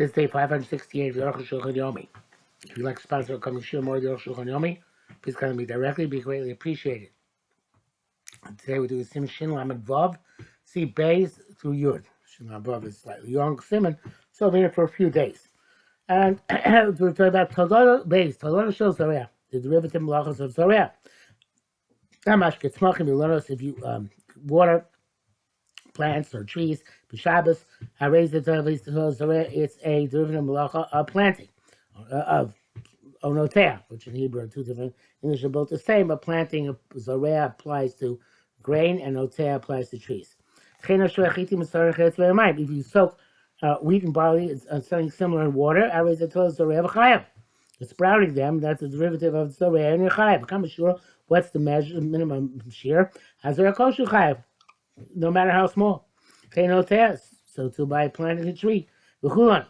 This day 568 of the Arukh HaShulchan Yomi. If you'd like to sponsor a coming share more of the Arukh HaShulchan Yomi, please contact me directly. It'd be greatly appreciated. Today we do the Sim Shin Lamed Vav, see Bays through Yud. Shin Lamed Vav is slightly long Simon, so I've been here for a few days. And we're talking about Toldono Bays, Toldono Shel Zorea, the derivative malachos of Zorea. Namash Ketzmachim Milonos, if you water plants or trees, B'Shabbos, Harez Zorea, it's a derivative malacha of planting, of onotea, which in Hebrew are two different, English are both the same, but planting of Zorea applies to grain and onotea applies to trees. If you soak wheat and barley, it's something similar in water, it's sprouting them, that's a derivative of Zorea and Chayav. What's the measure, minimum shear? No matter how small. So too by planting a tree, etc.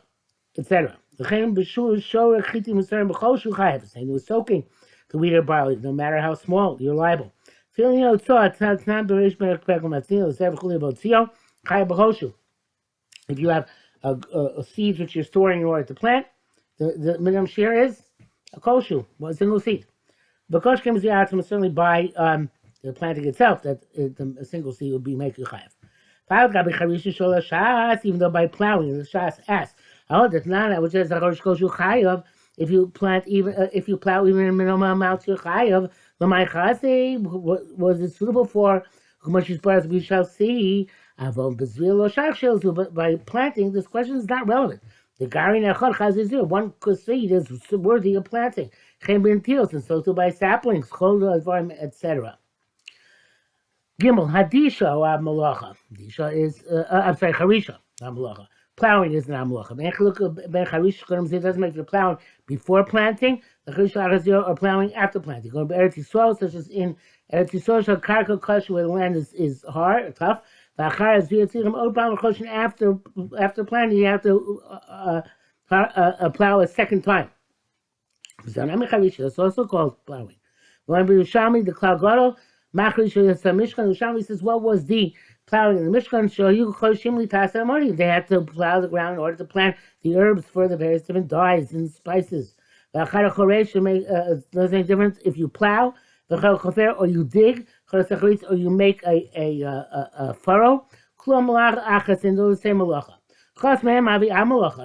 The same with soaking the wheat or barley, no matter how small, you're liable. If you have seeds which you're storing in order to plant, the minimum share is a koshu, one single seed. Because comes the atom certainly by the planting itself, that a single seed would be making chayav. Even though by plowing, the shas asks, which is chayav, if you plant even if you plow even a minimum amount to chayav, was it suitable for as we shall see? But by planting, this question is not relevant. The garin echad chaz is zero. One seed is worthy of planting. And so too by saplings, etc. Gimel, Hadisha or Malacha. Hadisha is, Harisha, not Malacha. Plowing is not Malacha. It doesn't make the plowing before planting. The Harisha or plowing after planting. Going to Eretz Yisrael, such as in Eretz Yisrael, Karka Kush, where the land is hard, tough. After planting, you have to plow a second time. It's also called plowing. When we Yerushalmi, the Klal Mishkan says, what was the plowing in the Mishkan? They had to plow the ground in order to plant the herbs for the various different dyes and spices. Doesn't make difference if you plow, or you dig, or you make a furrow. And those the same malacha.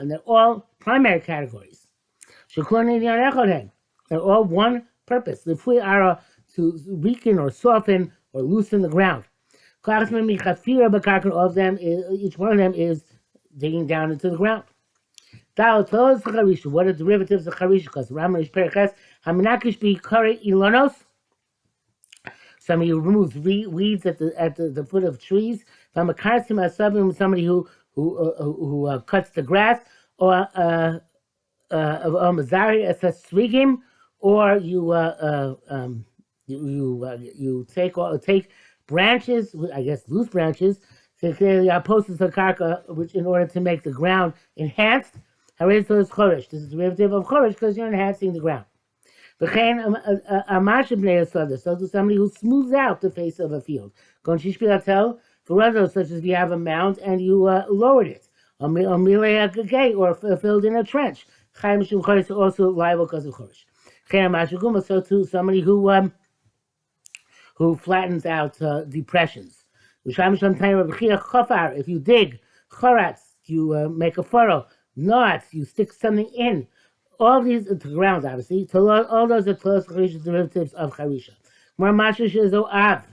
And they're all primary categories. They're all one purpose. The free are to weaken or soften or loosen the ground. All of them, each one of them is digging down into the ground. What are derivatives of charisha? Because Rambam Periches Haminakish be kare ilonos. Somebody who removes weeds at the foot of trees. Somebody who cuts the grass, or or you take branches, I guess loose branches, posters of karka, which in order to make the ground enhanced. This is a derivative of chorish because you're enhancing the ground. So to somebody who smooths out the face of a field. For others, such as if you have a mound and you lowered it, or filled in a trench. Also liable because of chorish. So too, somebody who flattens out depressions. If you dig, choratz, you make a furrow, knots, you stick something in. All these to the ground, obviously. All those are derivatives of charisha. More mashish is av,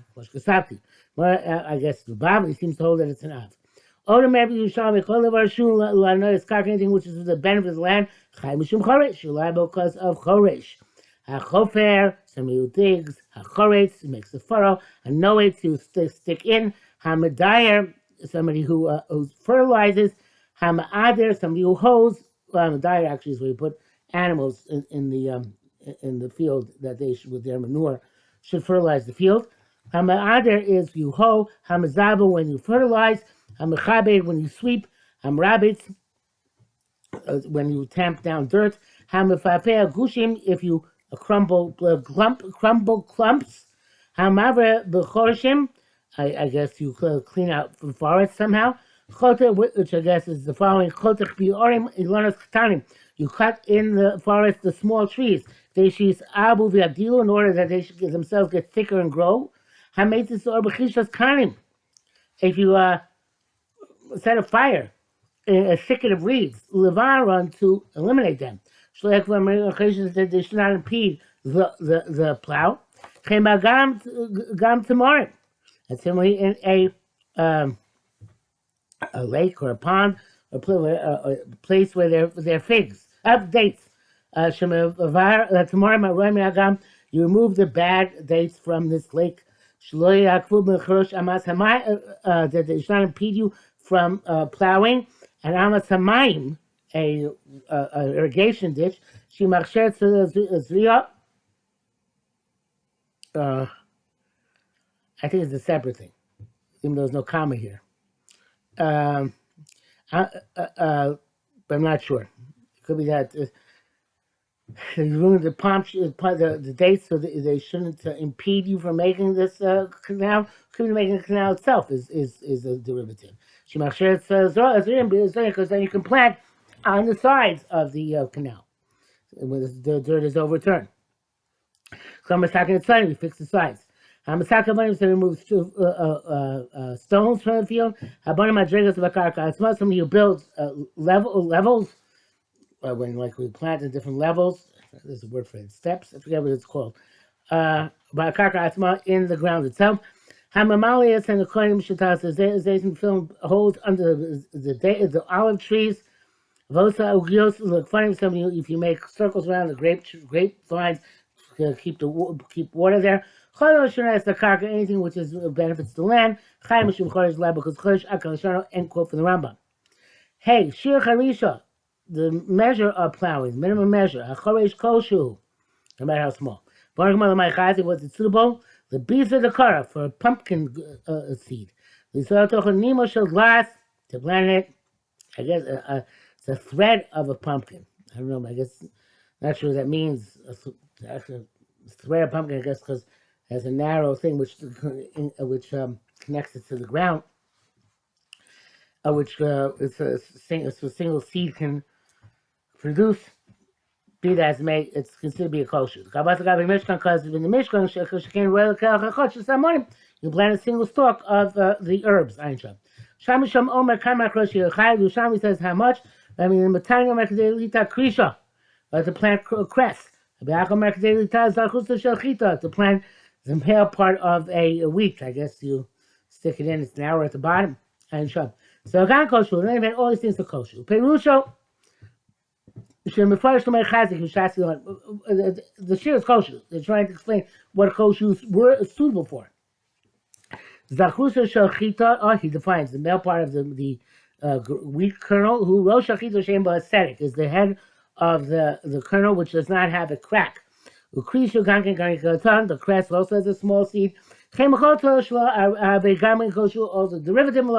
I guess the Bible seems to hold that it's an av. Or maybe you shall make all of our shul anything which is the benefit of the land. Chai mishum chorish, you're liable because of chorish. HaChofer, somebody who digs. HaChoretz, makes a furrow. HaNoetz, you stick in. HaMedayer, somebody who fertilizes. HaMa'ader, somebody who hoes. Medayer actually is where you put animals in the field that they should, with their manure, should fertilize the field. HaMa'ader is you hoe. HaMazaba, when you fertilize. HaMechabed, when you sweep. HaMrabitz, when you tamp down dirt. HaMefapeh gushim, if you crumble clumps. HaMavre b'chorshim, I guess you clean out the forest somehow. Chote, which I guess is the following: Chote biorim ilonos ktanim. You cut in the forest the small trees. They she's abu v'yagdilu in order that they should themselves get thicker and grow. Hametis or b'chishas kanim. If you set a fire in a thicket of reeds, levaron to eliminate them. Shlech v'amrichishes that they should not impede the plow. Chema gam tomorrow. And similarly in a lake or a pond, or a place where there are figs, dates. Tomorrow, you remove the bad dates from this lake. That they should not impede you from plowing. And amas hamayim, a irrigation ditch. I think it's a separate thing, even though there's no comma here. But I'm not sure. It could be that you ruined the dates, so that they shouldn't impede you from making this canal. Could be making the canal itself is a derivative. Because then you can plant on the sides of the canal when the dirt is overturned. So I'm talking inside, we fix the sides. Hamasaka Banim to remove stones from the field. Habanim Madrigas of Akarka. It's not something you build levels when like we plant in different levels. There's a word for it. Steps. I forget what it's called. Akarka Asma in the ground itself. Hamamalias and the Koyim Shatas Zayton film holds under the olive trees. Vosa Ugios look funny something if you make circles around the grapevines to keep water there. Anything which benefits the land. End quote from the Rambam. Hey, Shir Charisha, the measure of plowing, minimum measure. Hachoresh koshu, no matter how small. Was it suitable? The beads of the kara for a pumpkin seed. Nimo shel glass to plant it. I guess it's a thread of a pumpkin. I don't know. I guess not sure what that means. Actually, thread of pumpkin. I guess because has a narrow thing which connects it to the ground, which it's a single seed can produce. Be that as may, it's considered to be a kosher. Because in the Mishkan, you plant a single stalk of the herbs. Shamisham Omer Kamak Roshi Yushami says how much? I mean, the Matanga Merkadelita Krisha, to plant cress. To plant the male part of a wheat. I guess you stick it in, it's narrow at the bottom. And shove. So again, kosher, all these things are kosher. Perusho, the shir is kosher. They're trying to explain what koshus were suitable for. Zachusa shachita, he defines the male part of the wheat kernel, who rosh shachita shemba ascetic, is the head of the kernel which does not have a crack. The crest also has a small seed. Also derivative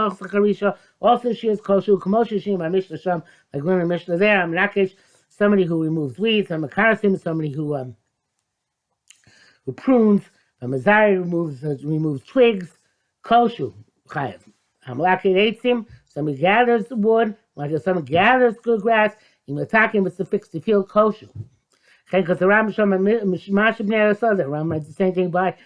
also she is kosher. Mishnah Sham, like when the Mishnah there, I'm Nakish, somebody who removes weeds. I'm a karasim, somebody who prunes. A mazari removes twigs. Kosher chayav. I'm Lakid Eitzim, somebody gathers the wood, like if someone gathers good grass. I'm attacking with the fix the field kosher. Because the Rambam writes the same thing by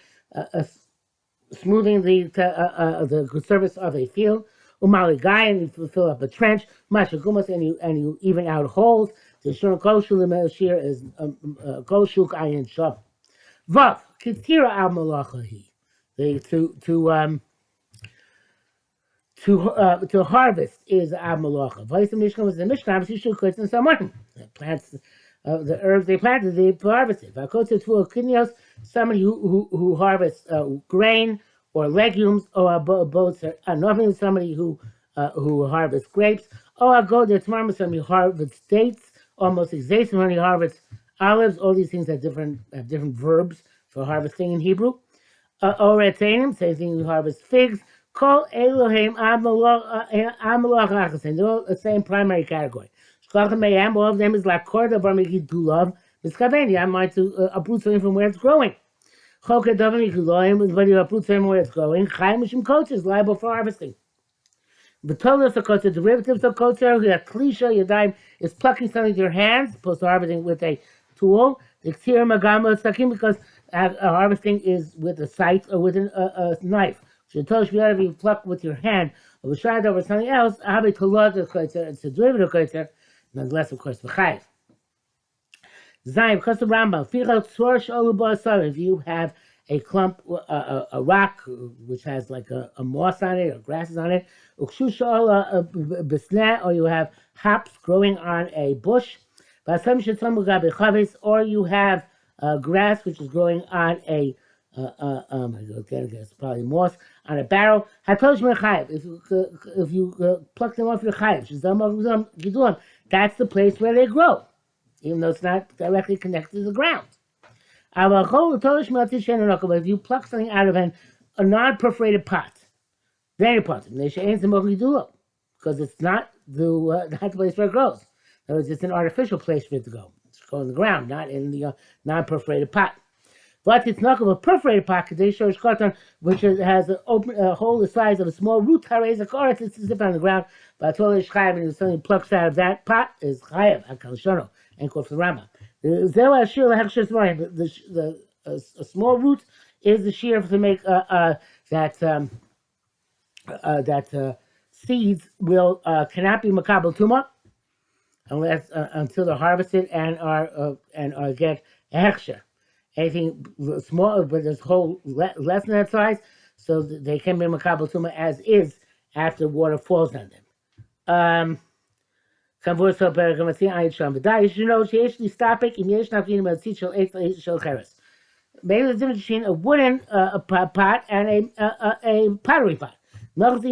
smoothing the surface of a field. Umali guy, and you fill up a trench. Mashagumas, and you even out holes. The shur koshu lemeshir is koshuk ayin sham. Vav kitira al malachahi. To harvest is al malacha. Vayis mishkan was the mishkan. You should cut in someone plants. The herbs they planted, they harvested. Somebody who harvests grain or legumes, or both are nothing. Somebody who harvests grapes. Or I go there tomorrow. Somebody who harvests dates, almost exactly. Somebody who harvests olives. All these things have different verbs for harvesting in Hebrew. Or etainim, same thing. Who harvests figs. Kol Elohim Amalach. They're all the same primary category. All of them is like korda barmiki to love. I might to uproot something from where it's growing. Choka doesn't make loyim, but you uproot something where it's growing. Chaim mishum coach is liable for harvesting. The total kotzer, derivatives of kotzer, the klisha yadayim is plucking something with your hands, opposed to harvesting with a tool. The ktir magama sakim, because harvesting is with a scythe or with a knife. So if you pluck with your hand or shad over something else, it's a derivative kotzer, nonetheless, of course, v'chayiv. Zayin, because of Rambam, if you have a clump, a rock which has like a moss on it or grasses on it, or you have hops growing on a bush, or you have grass which is growing on a it's probably moss on a barrel. If you pluck them off your chayiv, that's the place where they grow, even though it's not directly connected to the ground. If you pluck something out of a non-perforated pot, very important, because it's not the place where it grows. In other words, it's an artificial place for it to go. It's going in the ground, not in the non-perforated pot. But it's not of a perforated pot, which has a hole the size of a small root. It's zip on the ground. But if something plucks out of that pot, is chayav hakal and quote the Rambam. A small root is the shear to make that seeds will cannot be makabel tuma unless until they're harvested and are get hechsher. Anything small, but there's whole less than that size, so they can be makabel tuma as is after water falls on them. You should know maybe the difference between a wooden pot and a pottery pot. There's a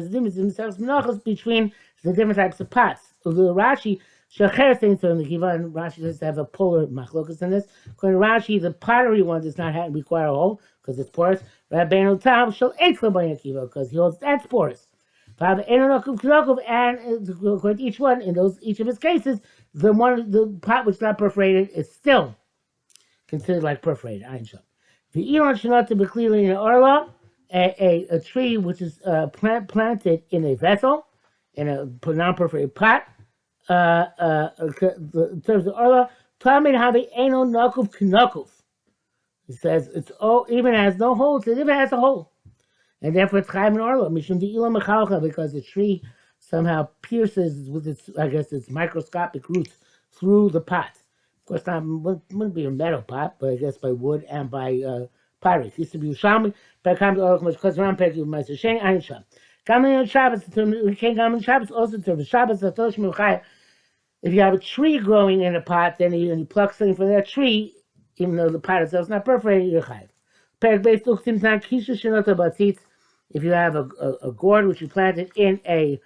difference between the different types of pots. Rashi does have a polar machlokas in this. According to Rashi, the pottery one does not require a hole because it's porous. Rabbeinu Tam shall eat because he holds that's porous. And according to each one, in each of his cases, the pot which is not perforated is still considered like perforated. The Elon should not be clearly in an orla, a tree which is planted in a vessel, in a non-perforated pot. In terms of orla, he says it's even has no hole, it even has a hole. And therefore it's chayim and orla, because the tree somehow pierces with its microscopic roots through the pot. Of course, wouldn't be a metal pot, but I guess by wood and by pottery. It used to be Ushalmi, but comes because around Pek you might say Shane Ein Sham. Coming on Shabbos, we can't come on Shabbos also to the Shabbos. If you have a tree growing in a pot, then you pluck something from that tree, even though the pot itself is not perforated, you're chayav. If you have a gourd which you planted in a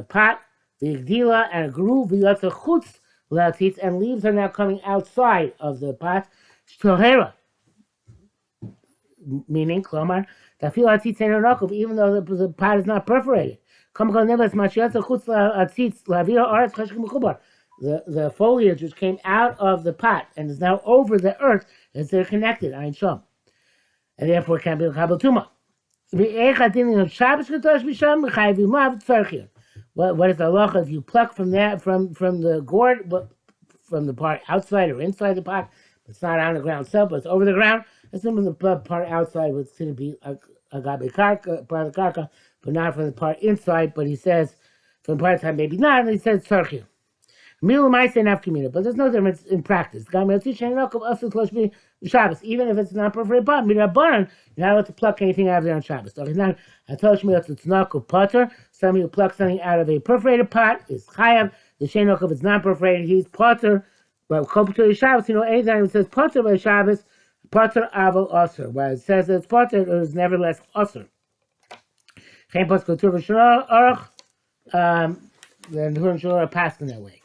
pot, the gdila and a groove, and leaves are now coming outside of the pot. Meaning, klomar, even though the pot is not perforated. The foliage which came out of the pot and is now over the earth as they're connected, and therefore it can't be a kabel tuma. What is the halacha if you pluck from the gourd, from the part outside or inside the pot? It's not on the ground itself, but it's over the ground. Assuming the part outside was going to be a gabe karka, part of the karka, but not from the part inside. But he says from the part inside maybe not, and he says tzarchim. But there's no difference in practice. Even if it's not perforated pot, you're not allowed to pluck anything out of there on Shabbos. Some of you pluck something out of a perforated pot is chayav. The shenok, if it's not perforated, he's potter. But Shabbos, anytime it says potter by Shabbos, potter aval osir. While it says it's potter, it is nevertheless osir. Then the Huron Shul are passing that way.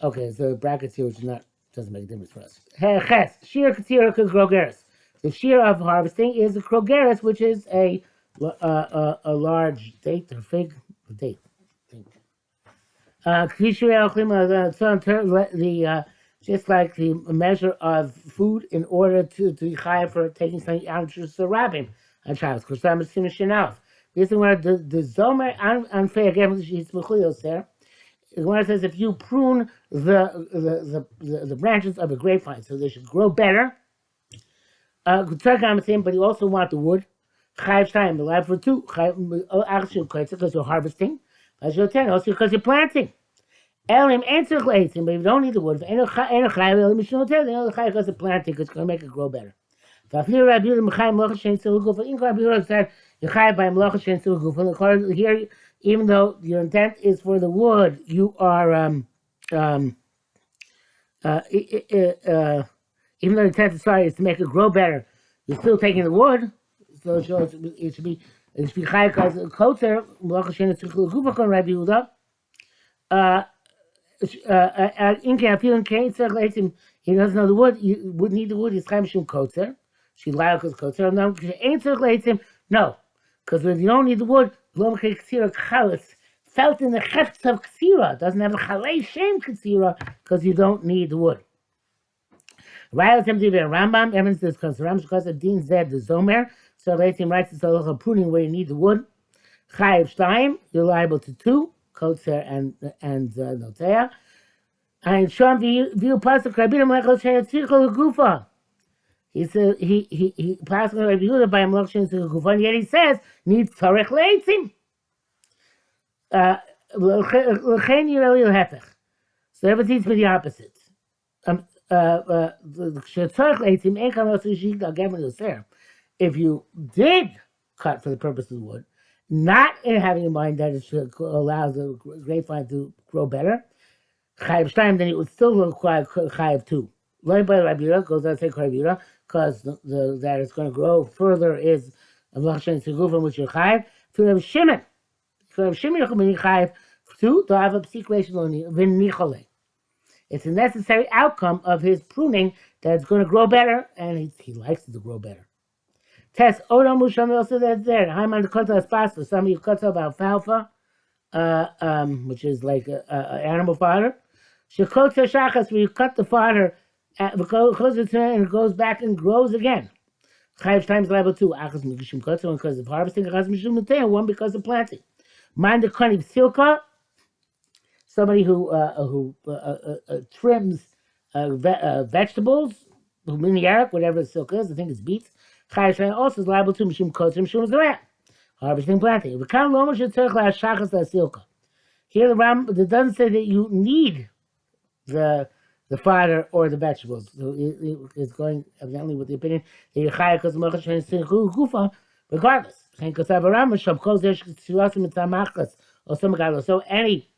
Okay, so brackets here, which doesn't make a difference for us. Ches, shear katsira krogeris. The shear of harvesting is a krogeris, which is a large date or fig, date. Just like the measure of food in order to be chayav for taking something out of the rabbim. child. Because I'm assuming Shinalf. This is where the Zomer unfair again, she's Mechulios there. When it says if you prune the branches of a grapevine so they should grow better, but you also want the wood. Chayiv time, alive for two. Because you're harvesting. Also because you're planting. Elim answer glating, but if you don't need the wood, because the planting is going to make it grow better. Here, even though your intent is for the wood, you are even though the intent is to make it grow better, you're still taking the wood. So it should be chayiv as a kotzer. He doesn't know the wood. You would need the wood. He's chayiv mishum kotzer. She lied because kotzer. No, because if you don't need the wood, felt in the hefts of ksira. Doesn't have a chalei shem ksira because you don't need the wood. Rambam evidence is because the Dean said the Zomer. So Leitim writes it's a pruning where you need the wood. Chayiv Shtayim, you're liable to 2, Kotzer and Notea. And Shom view pasuk Rabbinim lechol she'etzichol gufa. He says he pasuk Rabbi Yehuda by Melech she'etzichol gufa, and yet he says needs tzarech leitzim. L'chein yireli l'hefech. So everything's for the opposite. If you did cut for the purpose of the wood, not in having in mind that it should allow the grapevine to grow better, chayiv shtayim, then it would still require chayiv 2. Learned by Rabbi Yehuda, goes on to say Rabbi Yehuda, because that it's going to grow further is a mlachshen segufim which you're chayiv. To Rabbi Shimon, you're chayiv 2 to have a situation v'nichole. It's a necessary outcome of his pruning that it's going to grow better, and he likes it to grow better. Test Odom Musham also that's there. Haiman the Kota Espasa, somebody who cuts up alfalfa, which is like animal fodder. Shekotza Shachas, where you cut the fodder, because it's and it goes back and grows again. Chayiv times level 2. Achas Migishim Kotza, one because of harvesting, Achas Mishum Mutein, one because of planting. Mind the Koniv Silka, somebody who trims vegetables, miniarik, whatever the silk is, I think it's beets. Chayiv also is liable to mishum kotzer, mishum zerah, harvesting, planting. Here the Ram, it doesn't say that you need the fodder or the vegetables. So it's going evidently with the opinion that you're chayiv because gufa, regardless. So any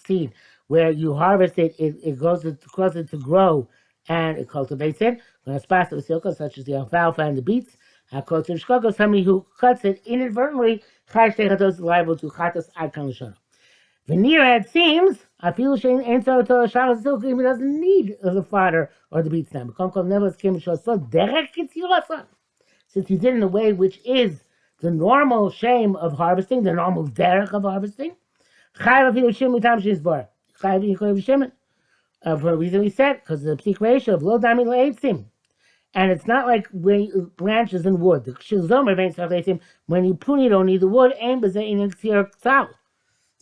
seed where you harvest it, it causes it to grow and it cultivates it. When a spot of silka, such as the alfalfa and the beets, somebody who cuts it inadvertently, is liable to chatas adkan l'shana. Veneer, it seems, I feel shame answer to a shara silka even doesn't need the fodder or the beets now. Since you did in a way which is the normal shame of harvesting, the normal derech of harvesting. For a reason we said, because of the peak ratio of low diamond leitzim. And it's not like branches and wood. When you prune, you don't need the wood. It's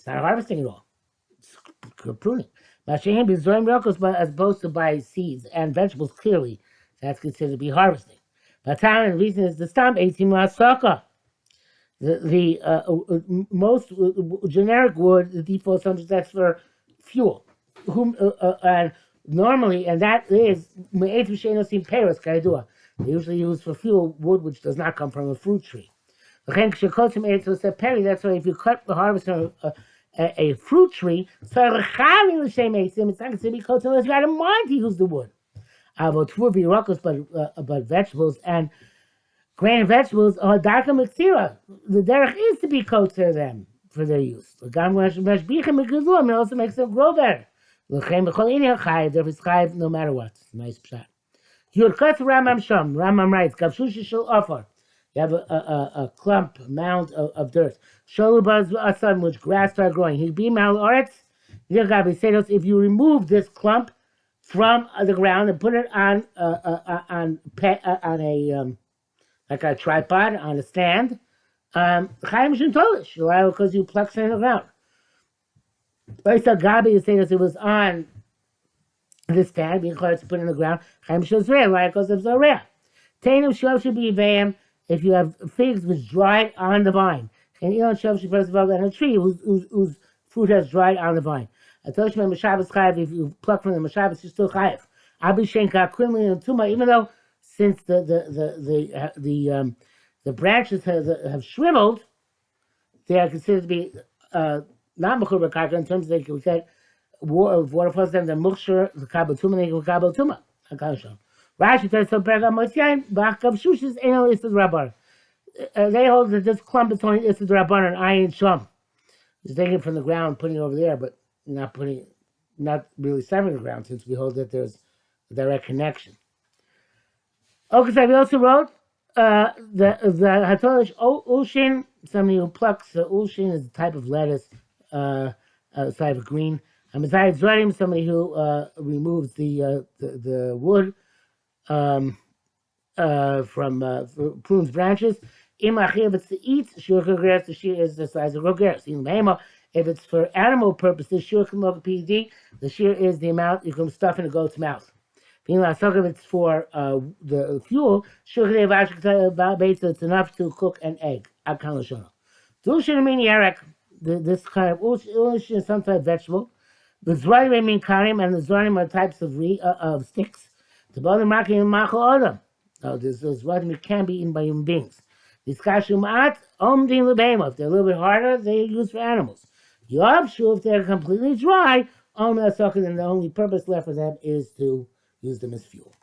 not harvesting at all. It's pruning. As opposed to by seeds and vegetables, clearly, that's considered to be harvesting. But the reason is the stamp 18 lasaka. The most generic wood, the default assumption that's for fuel. And normally, and that is they usually use for fuel wood which does not come from a fruit tree. That's why if you cut the harvest on a fruit tree, it's not considered to be kosher unless you had in mind to use the wood. But vegetables and grain vegetables are darker mixira. The derech is to be kosher them for their use. It also makes them grow better. Therefore it's chayiv no matter what. Nice pshat. Rambam writes, you have a clump, a mound of dirt. Which grass started growing. If you remove this clump from the ground and put it on a like a tripod on a stand. Chaim Shintolish, because you pluck sand in the ground. Like the Gabi is saying that it was on the stand, being called to put in the ground. Chaim Shazreya, right? Because of Zoreya. Tainim Shov should be Vayim if you have figs which dried on the vine. And Elon Shov should be on a tree whose fruit has dried on the vine. I told you, Mashabas Chayiv, if you pluck from the Mashabas, you're still Chayiv. Abishenka, Quinlan, and Tuma, even though since the branches have shriveled, they are considered to be not Mechur B'Karka in terms of they can get water flows them, the Mukhshur, the Kabel Tuma, they can Kabel Tuma. Rashi says, so Perga Mosyaim, Ba'akav Shushis, Eno Isad Rabban. They hold that this clump is only Isad Rabban and Ayin Shom. Just taking it from the ground, putting it over there, but not really severing the ground, since we hold that there's a direct connection. Okay, we also wrote the Hatolish Ulshin, somebody who plucks Ulshin is a type of lettuce, type of green. And besides Zradim, somebody who removes the wood from prunes branches. If it's to eat, the shear is the size of rogeres. If it's for animal purposes, the shear is the amount you can stuff in a goat's mouth. If it's for the fuel, it's enough to cook an egg. This kind of ush is some type of vegetable. The zrarim mean karim, and the zrarim are types of sticks. The bottom marking in machal adam. Those zrarim can be eaten by human beings. These kashumat omdin lebema. If they're a little bit harder, they are used for animals. Yavshu, if they're completely dry, then the only purpose left for them is to use them as fuel.